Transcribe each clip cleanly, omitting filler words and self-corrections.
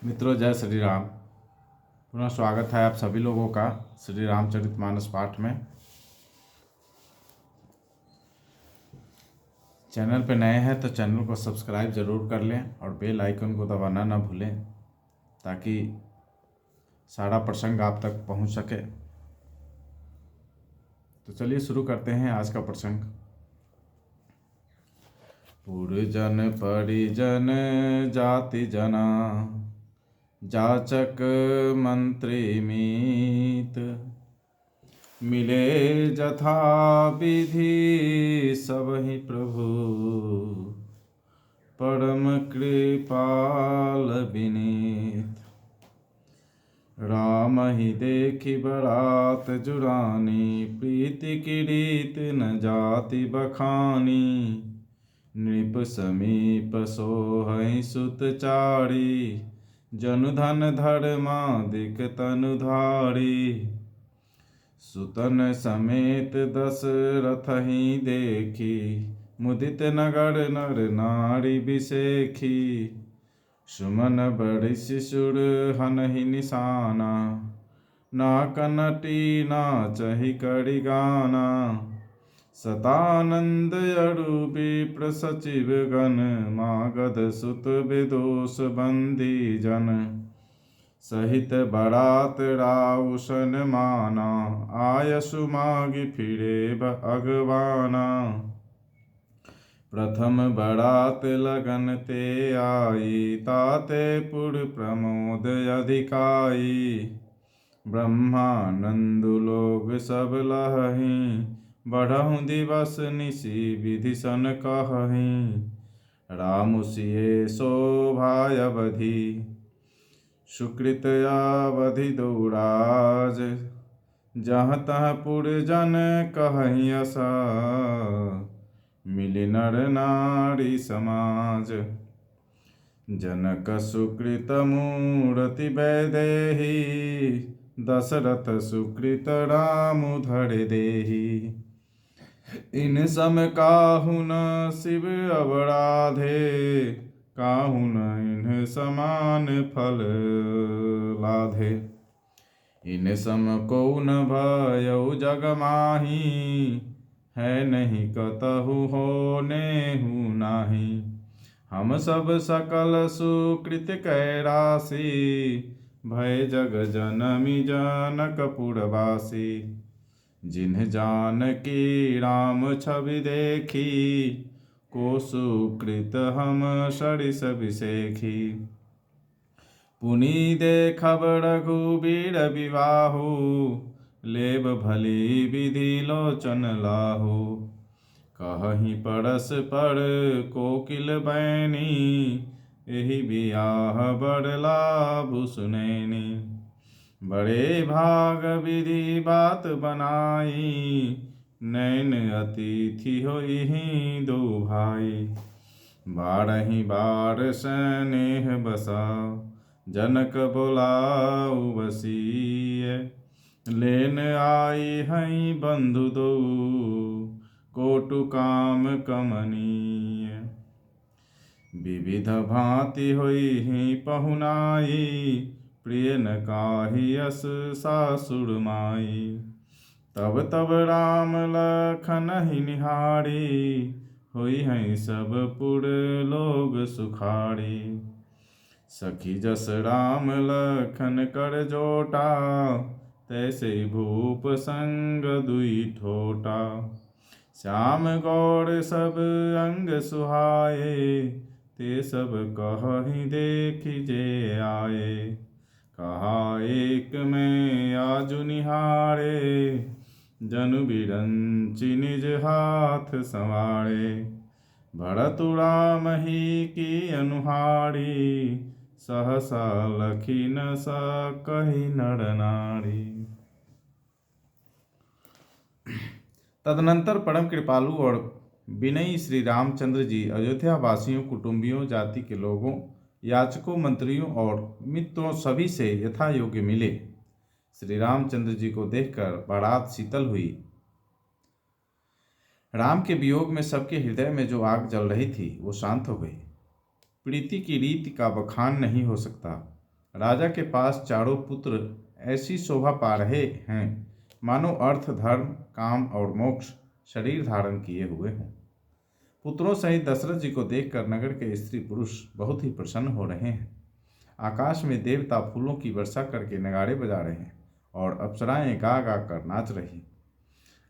मित्रों, जय श्री राम। पुनः स्वागत है आप सभी लोगों का श्री रामचरितमानस पाठ में। चैनल पे नए हैं तो चैनल को सब्सक्राइब जरूर कर लें और बेल आइकन को दबाना ना भूलें ताकि सारा प्रसंग आप तक पहुंच सके। तो चलिए शुरू करते हैं आज का प्रसंग। पुरजन परिजन जाति जना, जाचक मंत्री मीत, मिले जथा विधि सबहि प्रभु, परम कृपाल विनीत। राम ही देखी बरात जुरानी, प्रीति किरीत न जाति बखानी। नृप समीप सोहै सुतचारी, जनु धन धर्मादिक तनुधारी। सुतन समेत दशरथ ही देखी, मुदित नगर नर नारी बिसेखी। सुमन बड़ि शिशुर हनहि निशाना, ना कनटी नाचहि करि गाना। सतानंद अरु विप्र सचिव गण, मागध सुत विदोष बंदी जन। सहित बरात राउसन माना, आयसु मागी फिरे अगवाना। प्रथम बरात लगन ते आई, ताते पुर प्रमोद अधिकाई। ब्रह्मानंदु लोग सब लहहीं, बढ़हु दिवस निशि विधि सन कहहीं। राम सिए शोभा अवधि, सुकृत अवधि दौराज। जहाँ तहाँ पुरजन कहहीं असा, मिलि नर नारी समाज। जनक सुकृत मूरति वैदेही, दशरथ सुकृत राम धर देही। इन सम काहु न शिव अवराधे, काहु न इन समान फल लाधे। इन सम को न भयउ जग माही, है नहीं कतहु होनेहु नाही। हम सब सकल सुकृत कै राशि, भय जग जनमी जनकपुरवासी। जिन्ह जानकी राम छवि देखी, को सुकृत हम सरिस बिसेखी। पुनि देखब रघुबीर विवाहु, लेब भली विधि लोचन लाहु। कहहीं परस्पर कोकिल बैनी, एहि बियाह बड़ लाभु सुनैनी। बड़े भाग विधि बात बनाई, नैन अतिथि होइहि दो भाई। बारहि बार स्नेह बसा, जनक बोलाउ बसिए। लेन आई हैं बंधु दो, कोटु काम कमनीय। विविध भांति होइहि पहुनाई, प्रिय न काही अस सासुर माई। तब तब राम लखन ही निहारी, होई हैं सब पुर लोग सुखारी। सखी जस राम लखन कर जोटा, तैसे भूप संग दुई ठोटा। श्याम गौर सब अंग सुहाए, ते सब कहहि देखि जे आए। कहा एक में आजु निहारे, जनु बिरंचि निज हाथ संवारे। भरतु राम ही की अनुहारी, सहसा लखी न सकहि नर नारी। तदनंतर परम कृपालु और विनयी श्री रामचंद्र जी अयोध्या वासियों, कुटुंबियों, जाति के लोगों, याचकों, मंत्रियों और मित्रों सभी से यथा योग्य मिले। श्री रामचंद्र जी को देखकर बारात शीतल हुई। राम के वियोग में सबके हृदय में जो आग जल रही थी वो शांत हो गई। प्रीति की रीति का बखान नहीं हो सकता। राजा के पास चारों पुत्र ऐसी शोभा पा रहे हैं मानो अर्थ, धर्म, काम और मोक्ष शरीर धारण किए हुए हों। पुत्रों सहित दशरथ जी को देखकर नगर के स्त्री पुरुष बहुत ही प्रसन्न हो रहे हैं। आकाश में देवता फूलों की वर्षा करके नगाड़े बजा रहे हैं और अप्सराएं गा गा कर नाच रही।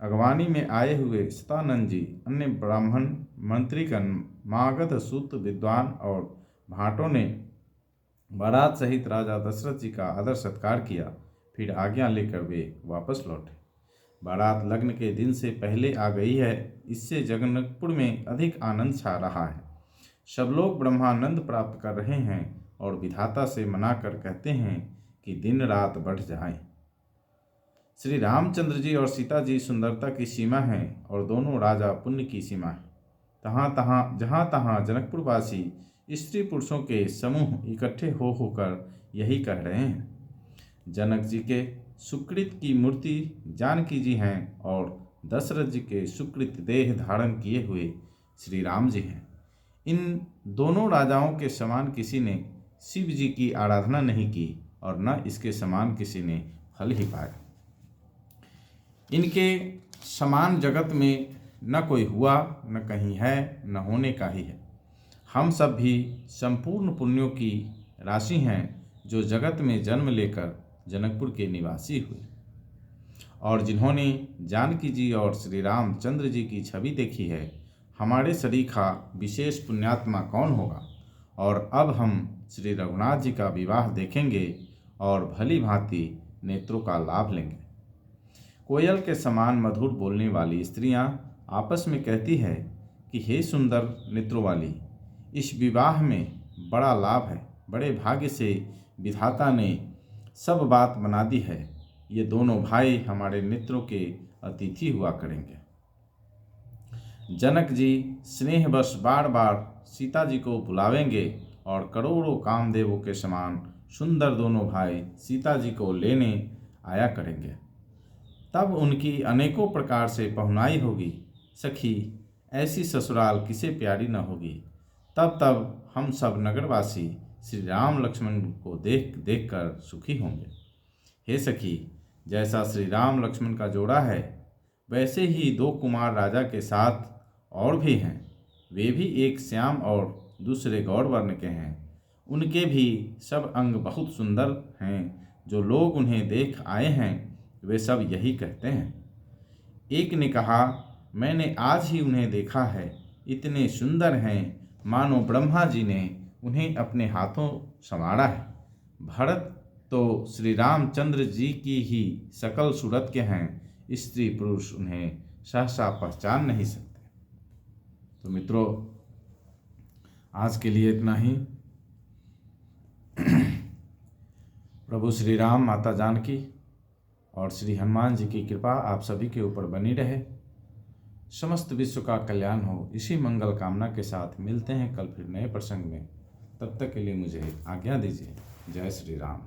अगवानी में आए हुए सतानंद जी, अन्य ब्राह्मण, मंत्रीगण, मागध, सूत, विद्वान और भाटों ने बारात सहित राजा दशरथ जी का आदर सत्कार किया। फिर आज्ञा लेकर वे वापस लौटे। बारात लग्न के दिन से पहले आ गई है, इससे जनकपुर में अधिक आनंद छा रहा है। सब लोग ब्रह्मानंद प्राप्त कर रहे हैं और विधाता से मनाकर कहते हैं कि दिन रात बढ़ जाए। श्री रामचंद्र जी और सीता जी सुंदरता की सीमा हैं और दोनों राजा पुण्य की सीमा है। जहाँ तहाँ जनकपुरवासी स्त्री पुरुषों के समूह इकट्ठे होकर यही कह रहे हैं। जनक जी के सुकृत की मूर्ति जानकी जी हैं और दशरथ जी के सुकृत देह धारण किए हुए श्री राम जी हैं। इन दोनों राजाओं के समान किसी ने शिव जी की आराधना नहीं की और न इसके समान किसी ने फल ही पाया। इनके समान जगत में न कोई हुआ, न कहीं है, न होने का ही है। हम सब भी संपूर्ण पुण्यों की राशि हैं जो जगत में जन्म लेकर जनकपुर के निवासी हुए और जिन्होंने जानकी जी और श्री रामचंद्र जी की छवि देखी है। हमारे सरीखा विशेष पुण्यात्मा कौन होगा। और अब हम श्री रघुनाथ जी का विवाह देखेंगे और भली भांति नेत्रों का लाभ लेंगे। कोयल के समान मधुर बोलने वाली स्त्रियां आपस में कहती है कि हे सुंदर नेत्रों वाली, इस विवाह में बड़ा लाभ है। बड़े भाग्य से विधाता ने सब बात बना दी है। ये दोनों भाई हमारे नेत्रों के अतिथि हुआ करेंगे। जनक जी स्नेहवश बार बार सीता जी को बुलावेंगे और करोड़ों कामदेवों के समान सुंदर दोनों भाई सीता जी को लेने आया करेंगे। तब उनकी अनेकों प्रकार से पहुनाई होगी। सखी, ऐसी ससुराल किसे प्यारी न होगी। तब हम सब नगरवासी श्री राम लक्ष्मण को देख देख कर सुखी होंगे। हे सखी, जैसा श्री राम लक्ष्मण का जोड़ा है वैसे ही दो कुमार राजा के साथ और भी हैं। वे भी एक श्याम और दूसरे गौर वर्ण के हैं। उनके भी सब अंग बहुत सुंदर हैं। जो लोग उन्हें देख आए हैं वे सब यही कहते हैं। एक ने कहा, मैंने आज ही उन्हें देखा है। इतने सुंदर हैं मानो ब्रह्मा जी ने उन्हें अपने हाथों संवारा है। भरत तो श्री रामचंद्र जी की ही सकल सूरत के हैं। स्त्री पुरुष उन्हें सहसा पहचान नहीं सकते। तो मित्रों, आज के लिए इतना ही। प्रभु श्री राम, माता जानकी और श्री हनुमान जी की कृपा आप सभी के ऊपर बनी रहे। समस्त विश्व का कल्याण हो, इसी मंगल कामना के साथ मिलते हैं कल फिर नए प्रसंग में। तब तक के लिए मुझे आज्ञा दीजिए। जय श्री राम।